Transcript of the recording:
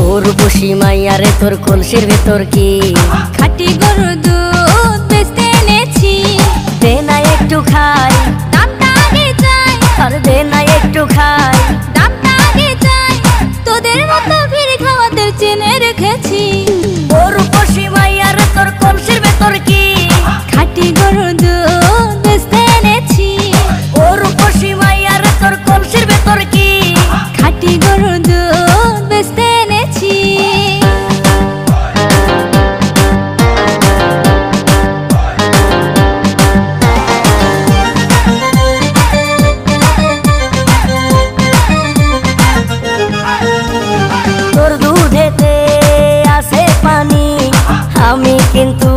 উর্বশী মাইয়ারে তোর কলসির ভেতর কি খাঁটি গরুর দুধ বেচতে এনেছি। দে না একটু খাই, দামটা আগে চাই, আর দে না একটু খাই। দামটা আগে চাই, তোদের মতো ভিড় খাওয়াদের চেনে রেখেছি। উর্বশী মাইয়ারে তোর কলসির ভেতর কি খাঁটি গরুর দুধ বেচতে এনেছি। উর্বশী মাইয়ারে তোর কলসির ভেতর কি খাঁটি গরুর দুধ বেচতে এনেছি। তোর দুধেতে আছে পানি, আমি কিন্তু